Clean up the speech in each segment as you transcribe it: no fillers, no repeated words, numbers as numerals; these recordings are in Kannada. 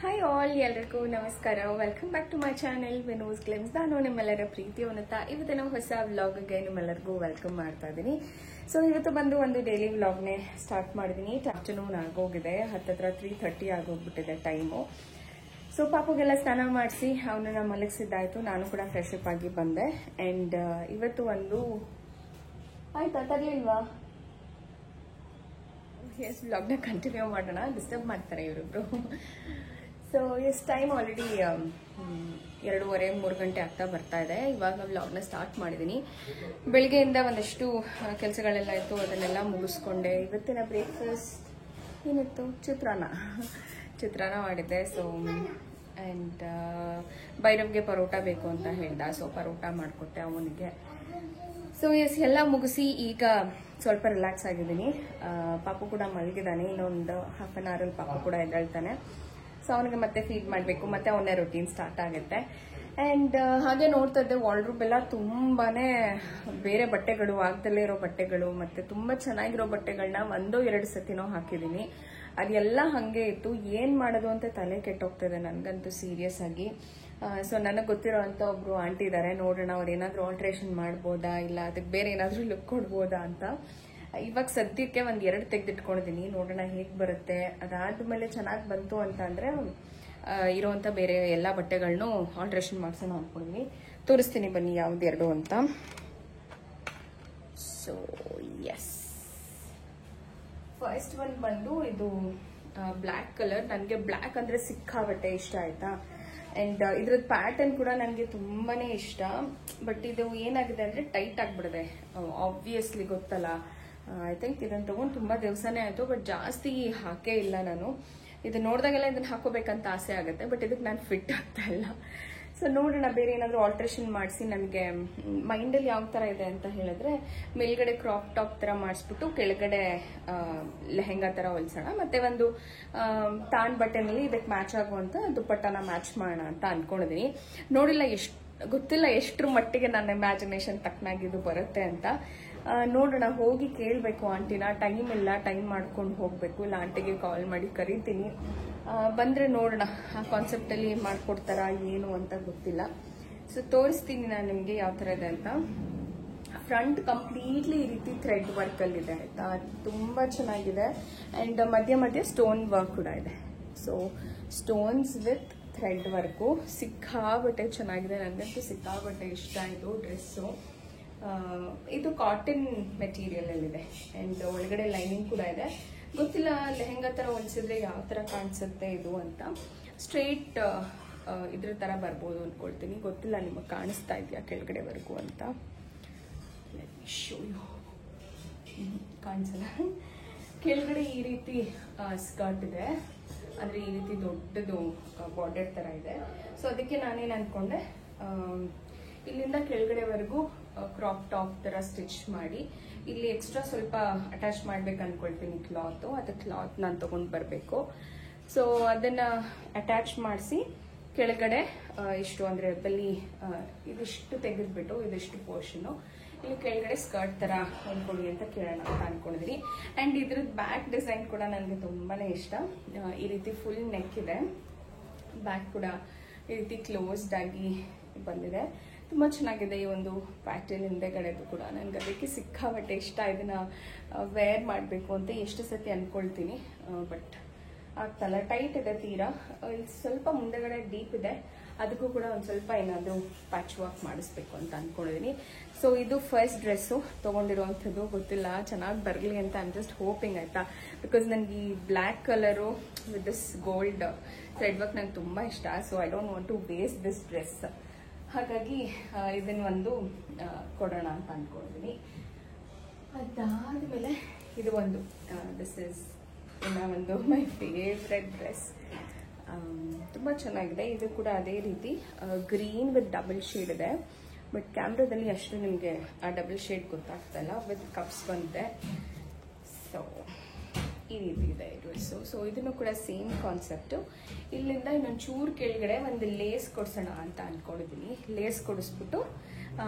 ಹಾಯ್ ಆಲ್, ಎಲ್ಲರಿಗೂ ನಮಸ್ಕಾರ. Welcome back to my channel Vino's glimpse. ನಾನು ನಿಮ್ಮೆಲ್ಲರ ಪ್ರೀತಿಯವನ್ನತ ಇವತ್ತಿನ ಹೊಸ ವ್ಲಾಗ್ಗೆ ನಿಮ್ಮೆಲ್ಲರಿಗೂ ವೆಲ್ಕಮ್ ಮಾಡ್ತಾ ಇದ್ದೀನಿ. ಸೊ ಇವತ್ತು ಬಂದು ಒಂದು ಡೈಲಿ ವ್ಲಾಗ್ನೇ ಸ್ಟಾರ್ಟ್ ಮಾಡಿದ್ದೀನಿ. ಆಫ್ಟರ್ನೂನ್ ಆಗೋಗಿದೆ, ಹತ್ತತ್ರ 3:30 ಆಗೋಗ್ಬಿಟ್ಟಿದೆ ಟೈಮು. ಸೊ ಪಾಪುಗೆಲ್ಲ ಸ್ನಾನ ಮಾಡಿಸಿ ಅವನನ್ನ ಮಲಗಿಸಿದ್ದಾಯ್ತು. ನಾನು ಕೂಡ ಫ್ರೆಶ್ ಅಪ್ ಆಗಿ ಬಂದೆ. ಅಂಡ್ ಇವತ್ತು ಒಂದು ಆಯ್ತಾ ತರಲಿಲ್ವಾ ಎಸ್ ವ್ಲಾಗ್ನ ಕಂಟಿನ್ಯೂ ಮಾಡೋಣ. ಡಿಸ್ಟರ್ಬ್ ಮಾಡ್ತಾರೆ ಇವರಿಬ್ರು. ಸೊ ಎಸ್ ಟೈಮ್ ಆಲ್ರೆಡಿ 2:30-3 ಗಂಟೆ ಆಗ್ತಾ ಬರ್ತಾ ಇದೆ. ಇವಾಗ ವ್ಲಾಗ್ನ ಸ್ಟಾರ್ಟ್ ಮಾಡಿದ್ದೀನಿ. ಬೆಳಿಗ್ಗೆಯಿಂದ ಒಂದಷ್ಟು ಕೆಲಸಗಳೆಲ್ಲ ಇತ್ತು, ಅದನ್ನೆಲ್ಲ ಮುಗಿಸ್ಕೊಂಡೆ. ಇವತ್ತಿನ ಬ್ರೇಕ್ಫಾಸ್ಟ್ ಏನಿತ್ತು? ಚಿತ್ರಾನ್ನ ಮಾಡಿದ್ದೆ. ಸೊ ಆ್ಯಂಡ್ ಭೈರವ್ಗೆ ಪರೋಟ ಬೇಕು ಅಂತ ಹೇಳ್ದ. ಸೊ ಪರೋಟ ಮಾಡಿಕೊಟ್ಟೆ ಅವನಿಗೆ. ಸೊ ಎಸ್ ಎಲ್ಲ ಮುಗಿಸಿ ಈಗ ಸ್ವಲ್ಪ ರಿಲ್ಯಾಕ್ಸ್ ಆಗಿದ್ದೀನಿ. ಪಾಪು ಕೂಡ ಮಲಗಿದ್ದಾನೆ. ಇನ್ನೊಂದು ಹಾಫ್ ಆನ್ ಅವರಲ್ಲಿ ಪಾಪು ಕೂಡ ಎದ್ದೇಳ್ತಾನೆ. ಸೊ ಅವನಿಗೆ ಮತ್ತೆ ಫೀಡ್ ಮಾಡಬೇಕು, ಮತ್ತೆ ಅವನೇ ರೊಟೀನ್ ಸ್ಟಾರ್ಟ್ ಆಗುತ್ತೆ. ಆ್ಯಂಡ್ ಹಾಗೆ ನೋಡ್ತಾ ಇದ್ದೆ, ವಾರ್ಡ್ರೋಬ್ ಎಲ್ಲ ತುಂಬಾನೇ ಬೇರೆ ಬಟ್ಟೆಗಳು, ಆಗದಲ್ಲೇ ಇರೋ ಬಟ್ಟೆಗಳು, ಮತ್ತೆ ತುಂಬಾ ಚೆನ್ನಾಗಿರೋ ಬಟ್ಟೆಗಳನ್ನ 1-2 ಸತಿನೋ ಹಾಕಿದ್ದೀನಿ. ಅದೆಲ್ಲ ಹಾಗೆ ಇತ್ತು. ಏನ್ ಮಾಡೋದು ಅಂತ ತಲೆ ಕೆಟ್ಟೋಗ್ತದೆ ನನಗಂತೂ ಸೀರಿಯಸ್ ಆಗಿ. ಸೊ ನನಗೆ ಗೊತ್ತಿರೋ ಅಂತ ಒಬ್ರು ಆಂಟಿ ಇದ್ದಾರೆ. ನೋಡೋಣ ಅವ್ರು ಏನಾದರೂ ಆಲ್ಟ್ರೇಷನ್ ಮಾಡ್ಬೋದಾ, ಇಲ್ಲ ಅದಕ್ಕೆ ಬೇರೆ ಏನಾದರೂ ಲುಕ್ ಕೊಡ್ಬೋದಾ ಅಂತ. ಇವಾಗ ಸದ್ಯಕ್ಕೆ 1-2 ತೆಗೆದಿಟ್ಕೊಂಡಿದ್ದೀನಿ. ನೋಡೋಣ ಹೇಗೆ ಬರುತ್ತೆ. ಅದಾದ್ಮೇಲೆ ಚೆನ್ನಾಗಿ ಬಂತು ಅಂತ ಅಂದ್ರೆ ಇರೋವಂಥ ಬೇರೆ ಎಲ್ಲ ಬಟ್ಟೆಗಳನ್ನು ಆಲ್ಟ್ರೇಷನ್ ಮಾಡ್ಸೋಣ ಅನ್ಕೊಂಡಿದ್ದೀನಿ. ತೋರಿಸ್ತೀನಿ ಬನ್ನಿ ಯಾವ್ದು ಅಂತ. ಸೊ ಎಸ್, ಫಸ್ಟ್ ಒನ್ ಬಂದು ಇದು ಬ್ಲ್ಯಾಕ್ ಕಲರ್. ನನಗೆ ಬ್ಲ್ಯಾಕ್ ಅಂದ್ರೆ ಸಿಕ್ಕಾಬಟ್ಟೆ ಇಷ್ಟ ಆಯ್ತಾ. ಅಂಡ್ ಇದ್ರದ್ದು ಪ್ಯಾಟರ್ನ್ ಕೂಡ ನನಗೆ ತುಂಬಾನೇ ಇಷ್ಟ. ಬಟ್ ಇದು ಏನಾಗಿದೆ ಅಂದ್ರೆ ಟೈಟ್ ಆಗ್ಬಿಡಿದೆ. ಆಬ್ವಿಯಸ್ಲಿ ಗೊತ್ತಲ್ಲ. ಐ ಥಿಂಕ್ ಇದನ್ನ ತಗೊಂಡು ತುಂಬಾ ದಿವಸನೇ ಆಯ್ತು, ಬಟ್ ಜಾಸ್ತಿ ಹಾಕೇ ಇಲ್ಲ ನಾನು. ಇದು ನೋಡಿದಾಗೆಲ್ಲ ಇದನ್ನ ಹಾಕೋಬೇಕಂತ ಆಸೆ ಆಗುತ್ತೆ, ಬಟ್ ಇದಕ್ಕೆ ನಾನು ಫಿಟ್ ಆಗ್ತಾ ಇಲ್ಲ. ಸೊ ನೋಡೋಣ ಬೇರೆ ಏನಾದರೂ ಆಲ್ಟ್ರೇಷನ್ ಮಾಡಿಸಿ. ನನಗೆ ಮೈಂಡಲ್ಲಿ ಯಾವ ಥರ ಇದೆ ಅಂತ ಹೇಳಿದ್ರೆ, ಮೇಲ್ಗಡೆ ಕ್ರಾಪ್ ಟಾಪ್ ಥರ ಮಾಡಿಸ್ಬಿಟ್ಟು ಕೆಳಗಡೆ ಲೆಹೆಂಗಾ ಥರ ಹೊಲ್ಸೋಣ, ಮತ್ತೆ ಒಂದು ತಾನ್ ಬಟ್ಟೆನಲ್ಲಿ ಇದಕ್ಕೆ ಮ್ಯಾಚ್ ಆಗುವಂಥ ದುಪ್ಪಟ್ಟನ ಮ್ಯಾಚ್ ಮಾಡೋಣ ಅಂತ ಅನ್ಕೊಂಡಿದ್ದೀನಿ. ನೋಡಿಲ್ಲ, ಗೊತ್ತಿಲ್ಲ ಎಷ್ಟರ ಮಟ್ಟಿಗೆ ನನ್ನ ಇಮ್ಯಾಜಿನೇಷನ್ ತಕ್ಕನಾಗಿದ್ದು ಬರುತ್ತೆ ಅಂತ. ನೋಡೋಣ, ಹೋಗಿ ಕೇಳಬೇಕು ಆಂಟಿನ. ಟೈಮ್ ಇಲ್ಲ, ಟೈಮ್ ಮಾಡ್ಕೊಂಡು ಹೋಗಬೇಕು. ಇಲ್ಲ ಆಂಟಿಗೆ ಕಾಲ್ ಮಾಡಿ ಕರಿತೀನಿ. ಬಂದರೆ ನೋಡೋಣ ಆ ಕಾನ್ಸೆಪ್ಟಲ್ಲಿ ಮಾಡಿಕೊಡ್ತಾರಾ ಏನು ಅಂತ ಗೊತ್ತಿಲ್ಲ. ಸೊ ತೋರಿಸ್ತೀನಿ ನಾನು ನಿಮಗೆ ಯಾವ ಥರ ಇದೆ ಅಂತ. ಫ್ರಂಟ್ ಕಂಪ್ಲೀಟ್ಲಿ ಈ ರೀತಿ ಥ್ರೆಡ್ ವರ್ಕಲ್ಲಿದೆ ಆಯಿತಾ. ತುಂಬ ಚೆನ್ನಾಗಿದೆ. ಆ್ಯಂಡ್ ಮಧ್ಯ ಮಧ್ಯೆ ಸ್ಟೋನ್ ವರ್ಕ್ ಕೂಡ ಇದೆ. So stones with thread work ಸಿಕ್ಕಾಬಟ್ಟೆ ಚೆನ್ನಾಗಿದೆ. ನನಗಂತೂ ಸಿಕ್ಕಾಬಟ್ಟೆ ಇಷ್ಟ ಆಯಿತು ಡ್ರೆಸ್ಸು. ಇದು ಕಾಟನ್ ಮೆಟೀರಿಯಲ್ ಅಲ್ಲಿದೆ. ಆ್ಯಂಡ್ ಒಳಗಡೆ ಲೈನಿಂಗ್ ಕೂಡ ಇದೆ. ಗೊತ್ತಿಲ್ಲ ಲೆಹೆಂಗಾ ಥರ ಹೊಲಿಸಿದ್ರೆ ಯಾವ ಥರ ಕಾಣಿಸುತ್ತೆ ಇದು ಅಂತ. ಸ್ಟ್ರೇಟ್ ಇದ್ರ ಥರ ಬರ್ಬೋದು ಅಂದ್ಕೊಳ್ತೀನಿ. ಗೊತ್ತಿಲ್ಲ ನಿಮಗೆ ಕಾಣಿಸ್ತಾ ಇದೆಯಾ ಕೆಳಗಡೆವರೆಗೂ ಅಂತ. ಕಾಣಿಸಲ್ಲ. ಕೆಳಗಡೆ ಈ ರೀತಿ ಸ್ಕರ್ಟ್ ಇದೆ, ಅಂದರೆ ಈ ರೀತಿ ದೊಡ್ಡದು ಬಾರ್ಡರ್ ಥರ ಇದೆ. ಸೊ ಅದಕ್ಕೆ ನಾನೇನು ಅಂದ್ಕೊಂಡೆ, ಇಲ್ಲಿಂದ ಕೆಳಗಡೆವರೆಗೂ ಕ್ರಾಪ್ ಟಾಪ್ ಥರ ಸ್ಟಿಚ್ ಮಾಡಿ ಇಲ್ಲಿ ಎಕ್ಸ್ಟ್ರಾ ಸ್ವಲ್ಪ ಅಟ್ಯಾಚ್ ಮಾಡ್ಬೇಕು ಅನ್ಕೊಳ್ತೀನಿ ಕ್ಲಾತು. ಅದು ಕ್ಲಾತ್ ನಾನು ತೊಗೊಂಡು ಬರಬೇಕು. ಸೊ ಅದನ್ನು ಅಟ್ಯಾಚ್ ಮಾಡಿಸಿ ಕೆಳಗಡೆ ಇಷ್ಟು ಅಂದರೆ ಬಲ್ಲಿ ಇದಿಷ್ಟು ತೆಗೆದ್ಬಿಟ್ಟು ಇದಿಷ್ಟು ಪೋರ್ಷನು ಇಲ್ಲಿ ಕೆಳಗಡೆ ಸ್ಕರ್ಟ್ ಥರ ಹೊಂದ್ಕೊಳ್ಳಿ ಅಂತ ಕೇಳೋಣ ಅಂತ ಅನ್ಕೊಂಡಿದ್ದೀನಿ. ಆ್ಯಂಡ್ ಇದ್ರದ್ದು ಬ್ಯಾಕ್ ಡಿಸೈನ್ ಕೂಡ ನನಗೆ ತುಂಬಾ ಇಷ್ಟ. ಈ ರೀತಿ ಫುಲ್ ನೆಕ್ ಇದೆ, ಬ್ಯಾಕ್ ಕೂಡ ಈ ರೀತಿ ಕ್ಲೋಸ್ಡ್ ಆಗಿ ಬಂದಿದೆ. ತುಂಬ ಚೆನ್ನಾಗಿದೆ ಈ ಒಂದು ಪ್ಯಾಟರ್ನ್. ಹಿಂದೆಗಡೆದು ಕೂಡ ನನಗೆ ಅದಕ್ಕೆ ಸಿಕ್ಕಾಬಟ್ಟೆ ಇಷ್ಟ. ಇದನ್ನ ವೇರ್ ಮಾಡಬೇಕು ಅಂತ ಎಷ್ಟು ಸತಿ ಅನ್ಕೊಳ್ತೀನಿ, ಬಟ್ ಆಗ್ತಲ್ಲ. ಟೈಟ್ ಇದೆ ತೀರಾ. ಇಲ್ಲಿ ಸ್ವಲ್ಪ ಮುಂದೆಗಡೆ ಡೀಪ್ ಇದೆ, ಅದಕ್ಕೂ ಕೂಡ ಒಂದು ಸ್ವಲ್ಪ ಏನಾದರೂ ಪ್ಯಾಚ್ ವರ್ಕ್ ಮಾಡಿಸ್ಬೇಕು ಅಂತ ಅನ್ಕೊಂಡಿದ್ದೀನಿ. ಸೊ ಇದು ಫಸ್ಟ್ ಡ್ರೆಸ್ಸು ತೊಗೊಂಡಿರುವಂಥದ್ದು. ಗೊತ್ತಿಲ್ಲ, ಚೆನ್ನಾಗಿ ಬರಲಿ ಅಂತ ಐಮ್ ಜಸ್ಟ್ ಹೋಪಿಂಗ್ ಆಯಿತಾ. ಬಿಕಾಸ್ ನನಗೆ ಈ black colour with this gold thread work ನಂಗೆ ತುಂಬ ಇಷ್ಟ. So I don't want to waste this dress. ಹಾಗಾಗಿ ಇದನ್ನ ಒಂದು ಕೊಡೋಣ ಅಂತ ಅನ್ಕೊಂಡಿದ್ದೀನಿ. ಅದಾದಮೇಲೆ ಇದು ಒಂದು ದಿಸ್ ಇಸ್ ಒಂದು ಮೈ ಫೇವ್ರೆಟ್ ಡ್ರೆಸ್. ತುಂಬ ಚೆನ್ನಾಗಿದೆ. ಇದು ಕೂಡ ಅದೇ ರೀತಿ ಗ್ರೀನ್ ವಿತ್ ಡಬಲ್ ಶೇಡ್ ಇದೆ. ಬಟ್ ಕ್ಯಾಮ್ರಾದಲ್ಲಿ ಅಷ್ಟು ನಿಮಗೆ ಆ ಡಬಲ್ ಶೇಡ್ ಗೊತ್ತಾಗ್ತಲ್ಲ. ವಿತ್ ಕಪ್ಸ್ ಬಂದಿದೆ. ಸೊ ಈ ರೀತಿ ಇದೆ ಈ ಡ್ರೆಸ್ಸು. ಸೊ ಇದನ್ನು ಕೂಡ ಸೇಮ್ ಕಾನ್ಸೆಪ್ಟು. ಇಲ್ಲಿಂದ ಇನ್ನೊಂದು ಚೂರು ಕೆಳಗಡೆ ಒಂದು ಲೇಸ್ ಕೊಡ್ಸೋಣ ಅಂತ ಅಂದ್ಕೊಂಡಿದ್ದೀನಿ. ಲೇಸ್ ಕೊಡಿಸ್ಬಿಟ್ಟು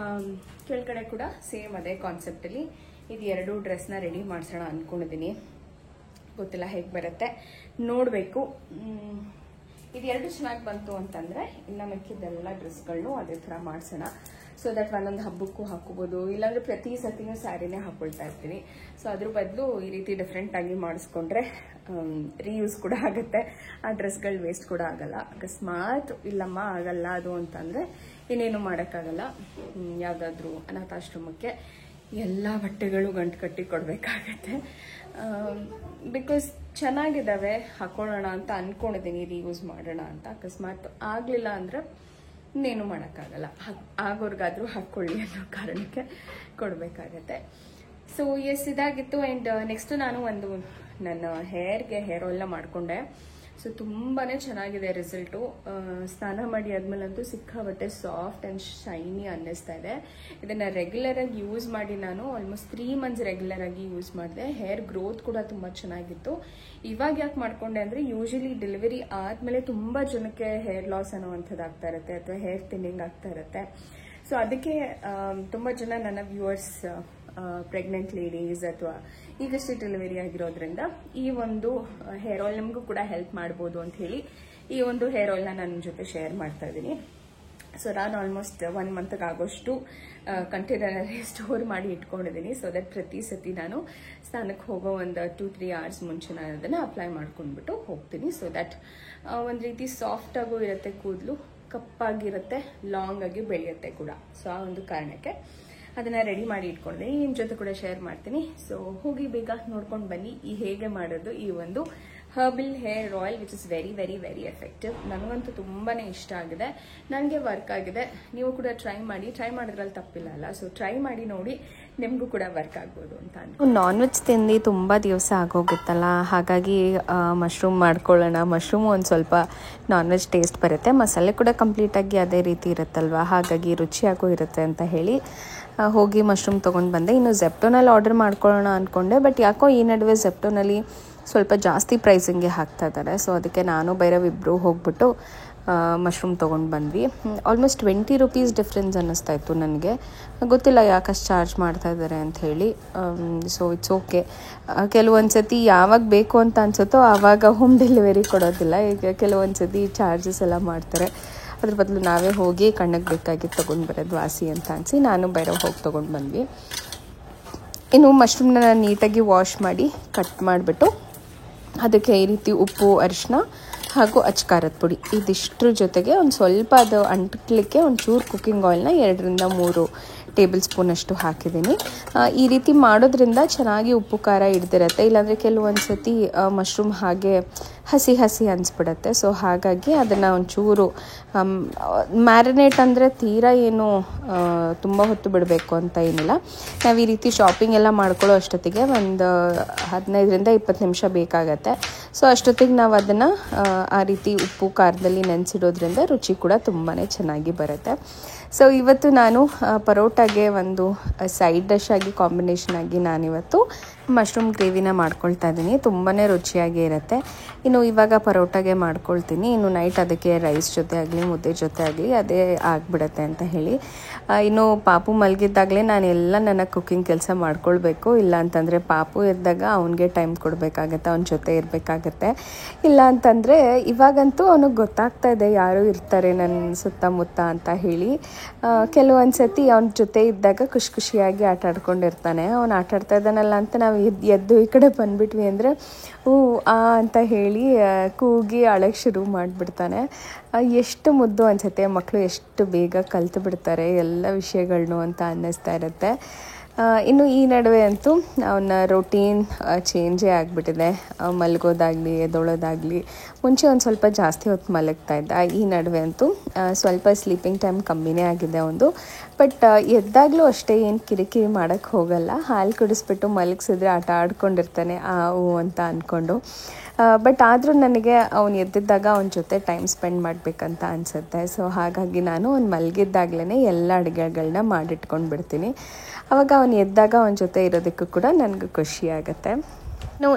ಕೆಳಗಡೆ ಕೂಡ ಸೇಮ್ ಅದೇ ಕಾನ್ಸೆಪ್ಟಲ್ಲಿ ಇದು 2 ಡ್ರೆಸ್ನ ರೆಡಿ ಮಾಡಿಸೋಣ ಅಂದ್ಕೊಂಡಿದ್ದೀನಿ. ಗೊತ್ತಿಲ್ಲ ಹೇಗೆ ಬರುತ್ತೆ, ನೋಡಬೇಕು. ಇದು ಇದೆರಡು ಚೆನ್ನಾಗಿ ಬಂತು ಅಂತಂದರೆ ಇನ್ನು ಮಿಕ್ಕಿದ್ದೆಲ್ಲ ಡ್ರೆಸ್ಗಳನ್ನು ಅದೇ ಥರ ಮಾಡಿಸೋಣ. ಸೊ ದಟ್ ಒಂದೊಂದು ಹಬ್ಬಕ್ಕೂ ಹಾಕೋಬೋದು, ಇಲ್ಲಾಂದರೆ ಪ್ರತಿ ಸತಿನೂ ಸ್ಯಾರಿನೇ ಹಾಕ್ಕೊಳ್ತಾ ಇರ್ತೀನಿ. ಸೊ ಅದ್ರ ಬದಲು ಈ ರೀತಿ ಡಿಫ್ರೆಂಟಾಗಿ ಮಾಡಿಸ್ಕೊಂಡ್ರೆ ರೀಯೂಸ್ ಕೂಡ ಆಗುತ್ತೆ, ಆ ಡ್ರೆಸ್ಗಳು ವೇಸ್ಟ್ ಕೂಡ ಆಗಲ್ಲ. ಅಕಸ್ಮಾತ್ ಇಲ್ಲಮ್ಮ ಆಗಲ್ಲ ಅದು ಅಂತಂದರೆ ಇನ್ನೇನು ಮಾಡೋಕ್ಕಾಗಲ್ಲ, ಯಾವುದಾದ್ರೂ ಅನಾಥಾಶ್ರಮಕ್ಕೆ ಎಲ್ಲ ಬಟ್ಟೆಗಳು ಗಂಟು ಕಟ್ಟಿ ಕೊಡಬೇಕಾಗತ್ತೆ. ಬಿಕಾಸ್ ಚೆನ್ನಾಗಿದ್ದಾವೆ, ಹಾಕೊಳ್ಳೋಣ ಅಂತ ಅಂದ್ಕೊಂಡಿದ್ದೀನಿ, ರೀಯೂಸ್ ಮಾಡೋಣ ಅಂತ. ಅಕಸ್ಮಾತ್ ಆಗಲಿಲ್ಲ ಅಂದರೆ ಇನ್ನೇನು ಮಾಡೋಕ್ಕಾಗಲ್ಲ, ಆಗೋರ್ಗಾದ್ರೂ ಹಾಕ್ಕೊಳ್ಳಿ ಅನ್ನೋ ಕಾರಣಕ್ಕೆ ಕೊಡಬೇಕಾಗತ್ತೆ. ಸೊ ಎಸ್, ಇದಾಗಿತ್ತು. ಆ್ಯಂಡ್ ನೆಕ್ಸ್ಟು ನಾನು ಒಂದು ನನ್ನ ಹೇರ್ ಆಯಿಲ್ನ ಮಾಡಿಕೊಂಡೆ. ಸೊ ತುಂಬಾ ಚೆನ್ನಾಗಿದೆ ರಿಸಲ್ಟು. ಸ್ನಾನ ಮಾಡಿ ಆದಮೇಲಂತೂ ಸಿಕ್ಕಾಬಟ್ಟೆ ಸಾಫ್ಟ್ ಆ್ಯಂಡ್ ಶೈನಿ ಅನ್ನಿಸ್ತಾ ಇದೆ. ಇದನ್ನು ರೆಗ್ಯುಲರಾಗಿ ಯೂಸ್ ಮಾಡಿ ನಾನು ಆಲ್ಮೋಸ್ಟ್ 3 ಮಂತ್ಸ್ ರೆಗ್ಯುಲರಾಗಿ ಯೂಸ್ ಮಾಡಿದೆ. ಹೇರ್ ಗ್ರೋತ್ ಕೂಡ ತುಂಬ ಚೆನ್ನಾಗಿತ್ತು. ಇವಾಗ ಯಾಕೆ ಮಾಡಿಕೊಂಡೆ ಅಂದರೆ ಯೂಶಲಿ ಡೆಲಿವರಿ ಆದಮೇಲೆ ತುಂಬ ಜನಕ್ಕೆ ಹೇರ್ ಲಾಸ್ ಅನ್ನೋವಂಥದ್ದು ಆಗ್ತಾ ಇರುತ್ತೆ ಅಥವಾ ಹೇರ್ ಥಿನ್ನಿಂಗ್ ಆಗ್ತಾ ಇರುತ್ತೆ. ಸೊ ಅದಕ್ಕೆ ತುಂಬ ಜನ ನನ್ನ ವ್ಯೂವರ್ಸ್ ಪ್ರೆಗ್ನೆಂಟ್ ಲೇಡೀಸ್ ಅಥವಾ ಈಗಷ್ಟೇ ಡೆಲಿವರಿ ಆಗಿರೋದ್ರಿಂದ ಈ ಒಂದು ಹೇರ್ ಆಯಿಲ್ ನಿಮಗೂ ಕೂಡ ಹೆಲ್ಪ್ ಮಾಡ್ಬೋದು ಅಂತ ಹೇಳಿ ಈ ಒಂದು ಹೇರ್ ಆಯಿಲ್ನ ನನ್ನ ಜೊತೆ ಶೇರ್ ಮಾಡ್ತಾ ಇದ್ದೀನಿ. ಸೊ ನಾನು ಆಲ್ಮೋಸ್ಟ್ 1 ಮಂತ್ಗೆ ಆಗೋಷ್ಟು ಕಂಟೈನರಲ್ಲಿ ಸ್ಟೋರ್ ಮಾಡಿ ಇಟ್ಕೊಂಡಿದ್ದೀನಿ. ಸೊ ದಟ್ ಪ್ರತಿ ಸತಿ ನಾನು ಸ್ನಾನಕ್ಕೆ ಹೋಗೋ ಒಂದು 2-3 ಅವರ್ಸ್ ಮುಂಚೆ ನಾನು ಅದನ್ನು ಅಪ್ಲೈ ಮಾಡ್ಕೊಂಡ್ಬಿಟ್ಟು ಹೋಗ್ತೀನಿ. ಸೊ ದಟ್ ಒಂದು ರೀತಿ ಸಾಫ್ಟಾಗೂ ಇರುತ್ತೆ, ಕೂದಲು ಕಪ್ಪಾಗಿರುತ್ತೆ, ಲಾಂಗ್ ಆಗಿ ಬೆಳೆಯುತ್ತೆ ಕೂಡ. ಸೊ ಆ ಒಂದು ಕಾರಣಕ್ಕೆ ಅದನ್ನು ರೆಡಿ ಮಾಡಿ ಇಟ್ಕೊಂಡಿದ್ದೀನಿ, ನಿಮ್ಮ ಜೊತೆ ಕೂಡ ಶೇರ್ ಮಾಡ್ತೀನಿ. ಸೊ ಹೋಗಿ ಬೇಗ ನೋಡ್ಕೊಂಡು ಬನ್ನಿ ಹೇಗೆ ಮಾಡೋದು ಈ ಒಂದು herbal hair oil which is very very very effective. ನನಗಂತೂ ತುಂಬಾ ಇಷ್ಟ ಆಗಿದೆ, ನನಗೆ ವರ್ಕ್ ಆಗಿದೆ. ನೀವು ಕೂಡ ಟ್ರೈ ಮಾಡಿದ್ರಲ್ಲಿ ತಪ್ಪಿಲ್ಲ ಅಲ್ಲ. ಸೊ ಟ್ರೈ ಮಾಡಿ ನೋಡಿ, ನಿಮಗೂ ಕೂಡ ವರ್ಕ್ ಆಗ್ಬೋದು ಅಂತ. ನಾನ್ ವೆಜ್ ತಿಂದು ತುಂಬ ದಿವಸ ಆಗೋಗುತ್ತಲ್ಲ, ಹಾಗಾಗಿ ಮಶ್ರೂಮ್ ಮಾಡ್ಕೊಳ್ಳೋಣ. ಮಶ್ರೂಮ್ ಒಂದು ಸ್ವಲ್ಪ ನಾನ್ ವೆಜ್ ಟೇಸ್ಟ್ ಬರುತ್ತೆ, ಮಸಾಲೆ ಕೂಡ ಕಂಪ್ಲೀಟಾಗಿ ಅದೇ ರೀತಿ ಇರುತ್ತಲ್ವ, ಹಾಗಾಗಿ ರುಚಿಯಾಗೂ ಇರುತ್ತೆ ಅಂತ ಹೇಳಿ ಹೋಗಿ ಮಶ್ರೂಮ್ ತೊಗೊಂಡು ಬಂದೆ. ಇನ್ನು ಝೆಪ್ಟೋನಲ್ಲಿ ಆರ್ಡರ್ ಮಾಡ್ಕೊಳ್ಳೋಣ ಅಂದ್ಕೊಂಡೆ, ಬಟ್ ಯಾಕೋ ಈ ನಡುವೆ ಝೆಪ್ಟೋನಲ್ಲಿ ಸ್ವಲ್ಪ ಜಾಸ್ತಿ ಪ್ರೈಸಿಂಗ್ಗೆ ಹಾಕ್ತಾ ಇದ್ದಾರೆ. ಸೊ ಅದಕ್ಕೆ ನಾನು ಭೈರವ್ ಇಬ್ಬರು ಹೋಗ್ಬಿಟ್ಟು ಮಶ್ರೂಮ್ ತೊಗೊಂಡು ಬಂದ್ವಿ. ಆಲ್ಮೋಸ್ಟ್ 20 ರೂಪೀಸ್ ಡಿಫ್ರೆನ್ಸ್ ಅನ್ನಿಸ್ತಾ ಇತ್ತು ನನಗೆ, ಗೊತ್ತಿಲ್ಲ ಯಾಕಷ್ಟು ಚಾರ್ಜ್ ಮಾಡ್ತಾ ಇದ್ದಾರೆ ಅಂತ ಹೇಳಿ. So it's okay. ಕೆಲವೊಂದು ಸತಿ ಯಾವಾಗ ಬೇಕು ಅಂತ ಅನಿಸುತ್ತೋ ಆವಾಗ ಹೋಮ್ ಡೆಲಿವರಿ ಕೊಡೋದಿಲ್ಲ. ಈಗ ಕೆಲವೊಂದು ಸತಿ ಚಾರ್ಜಸ್ ಎಲ್ಲ ಮಾಡ್ತಾರೆ. ಅದ್ರ ಬದಲು ನಾವೇ ಹೋಗಿ ಕಣ್ಣಿಗೆ ಬೇಕಾಗಿ ತೊಗೊಂಡು ಬರೋದು ವಾಸಿ ಅಂತ ಅನಿಸಿ ನಾನು ಭೈರವ್ ಹೋಗಿ ತೊಗೊಂಡು ಬಂದ್ವಿ. ಇನ್ನು ಮಶ್ರೂಮ್ನ ನಾನು ನೀಟಾಗಿ ವಾಶ್ ಮಾಡಿ ಕಟ್ ಮಾಡಿಬಿಟ್ಟು ಅದಕ್ಕೆ ಈ ರೀತಿ ಉಪ್ಪು, ಅರಿಶಿನ ಹಾಗೂ ಅಚ್ಕಾರದ ಪುಡಿ ಇದಿಷ್ಟರ ಜೊತೆಗೆ ಒಂದು ಸ್ವಲ್ಪ ಅದು ಅಂಟ್ಲಿಕ್ಕೆ ಒಂಚೂರು ಕುಕ್ಕಿಂಗ್ ಆಯಿಲ್ನ 2-3 ಟೇಬಲ್ ಸ್ಪೂನಷ್ಟು ಹಾಕಿದ್ದೀನಿ. ಈ ರೀತಿ ಮಾಡೋದ್ರಿಂದ ಚೆನ್ನಾಗಿ ಉಪ್ಪು ಖಾರ ಹಿಡ್ದಿರುತ್ತೆ. ಇಲ್ಲಾಂದರೆ ಕೆಲವೊಂದು ಸತಿ ಮಶ್ರೂಮ್ ಹಾಗೆ ಹಸಿ ಅನಿಸ್ಬಿಡುತ್ತೆ. ಸೊ ಹಾಗಾಗಿ ಅದನ್ನು ಒಂಚೂರು ಮ್ಯಾರಿನೇಟ್ ಅಂದರೆ ತೀರಾ ಏನು ತುಂಬ ಹೊತ್ತು ಬಿಡಬೇಕು ಅಂತ ಏನಿಲ್ಲ. ನಾವು ಈ ರೀತಿ ಶಾಪಿಂಗ್ ಎಲ್ಲ ಮಾಡ್ಕೊಳ್ಳೋ ಅಷ್ಟೊತ್ತಿಗೆ ಒಂದು 15-20 ನಿಮಿಷ ಬೇಕಾಗತ್ತೆ. ಸೊ ಅಷ್ಟೊತ್ತಿಗೆ ನಾವು ಅದನ್ನು ಆ ರೀತಿ ಉಪ್ಪು ಖಾರದಲ್ಲಿ ನೆನೆಸಿಡೋದ್ರಿಂದ ರುಚಿ ಕೂಡ ತುಂಬಾ ಚೆನ್ನಾಗಿ ಬರುತ್ತೆ. ಸೊ ಇವತ್ತು ನಾನು ಪರೋಟಾಗೆ ಒಂದು ಸೈಡ್ ಡಿಶ್ ಆಗಿ ಕಾಂಬಿನೇಷನ್ ಆಗಿ ನಾನಿವತ್ತು ಮಶ್ರೂಮ್ ಗ್ರೇವಿನ ಮಾಡ್ಕೊಳ್ತಾ ಇದ್ದೀನಿ. ತುಂಬಾ ರುಚಿಯಾಗಿ ಇರುತ್ತೆ. ಇನ್ನು ಇವಾಗ ಪರೋಟಾಗೆ ಮಾಡ್ಕೊಳ್ತೀನಿ. ಇನ್ನು ನೈಟ್ ಅದಕ್ಕೆ ರೈಸ್ ಜೊತೆ ಆಗಲಿ ಮುದ್ದೆ ಜೊತೆ ಆಗಲಿ ಅದೇ ಆಗಿಬಿಡತ್ತೆ ಅಂತ ಹೇಳಿ. ಇನ್ನು ಪಾಪು ಮಲಗಿದ್ದಾಗಲೇ ನಾನೆಲ್ಲ ನನ್ನ ಕುಕ್ಕಿಂಗ್ ಕೆಲಸ ಮಾಡ್ಕೊಳ್ಬೇಕು. ಇಲ್ಲ ಅಂತಂದರೆ ಪಾಪು ಇದ್ದಾಗ ಅವನಿಗೆ ಟೈಮ್ ಕೊಡಬೇಕಾಗತ್ತೆ, ಅವನ ಜೊತೆ ಇರಬೇಕಾಗತ್ತೆ. ಇಲ್ಲ ಅಂತಂದರೆ ಇವಾಗಂತೂ ಅವನಿಗೆ ಗೊತ್ತಾಗ್ತಾ ಇದೆ ಯಾರು ಇರ್ತಾರೆ ನನ್ನ ಸುತ್ತಮುತ್ತ ಅಂತ ಹೇಳಿ. ಕೆಲವೊಂದು ಸತಿ ಅವನ ಜೊತೆ ಇದ್ದಾಗ ಖುಷಿಯಾಗಿ ಆಟ ಆಡ್ಕೊಂಡಿರ್ತಾನೆ. ಅವನು ಆಟ ಆಡ್ತಾ ಇದ್ದಾನಲ್ಲ ಅಂತ ನಾವು ಎದ್ದು ಈ ಕಡೆ ಬಂದುಬಿಟ್ವಿ ಅಂದರೆ ಅಂತ ಹೇಳಿ ಕೂಗಿ ಅಳಕ್ಕೆ ಶುರು ಮಾಡಿಬಿಡ್ತಾನೆ. ಎಷ್ಟು ಮುದ್ದು ಅನಿಸುತ್ತೆ, ಮಕ್ಕಳು ಎಷ್ಟು ಬೇಗ ಕಲ್ತು ಬಿಡ್ತಾರೆ ಎಲ್ಲ ವಿಷಯಗಳನ್ನೂ ಅಂತ ಅನ್ನಿಸ್ತಾ ಇರುತ್ತೆ. ಇನ್ನು ಈ ನಡುವೆ ಅಂತೂ ಅವನ ರೊಟೀನ್ ಚೇಂಜೇ ಆಗಿಬಿಟ್ಟಿದೆ. ಮಲಗೋದಾಗಲಿ ಎದ್ದೊಳೋದಾಗಲಿ ಮುಂಚೆ ಒಂದು ಸ್ವಲ್ಪ ಜಾಸ್ತಿ ಹೊತ್ತು ಮಲಗ್ತಾ ಇದ್ದ. ಈ ನಡುವೆ ಅಂತೂ ಸ್ವಲ್ಪ ಸ್ಲೀಪಿಂಗ್ ಟೈಮ್ ಕಮ್ಮಿನೇ ಆಗಿದೆ ಒಂದು. ಬಟ್ ಎದ್ದಾಗಲೂ ಅಷ್ಟೇ ಏನು ಕಿರಿಕಿರಿ ಮಾಡೋಕ್ಕೆ ಹೋಗಲ್ಲ. ಹಾಲು ಕುಡಿಸ್ಬಿಟ್ಟು ಮಲಗಿಸಿದ್ರೆ ಆಟ ಆಡ್ಕೊಂಡಿರ್ತಾನೆ ಅಂತ ಅಂದ್ಕೊಂಡು. ಬಟ್ ಆದರೂ ನನಗೆ ಅವನು ಎದ್ದಿದ್ದಾಗ ಅವನ ಜೊತೆ ಟೈಮ್ ಸ್ಪೆಂಡ್ ಮಾಡಬೇಕಂತ ಅನಿಸುತ್ತೆ. ಸೊ ಹಾಗಾಗಿ ನಾನು ಅವ್ನು ಮಲಗಿದ್ದಾಗಲೇ ಎಲ್ಲ ಅಡುಗೆಗಳನ್ನ ಮಾಡಿಟ್ಕೊಂಡು ಬಿಡ್ತೀನಿ. ಆವಾಗ ಅವನು ಎದ್ದಾಗ ಅವನ ಜೊತೆ ಇರೋದಕ್ಕೂ ಕೂಡ ನನಗೂ ಖುಷಿ ಆಗುತ್ತೆ.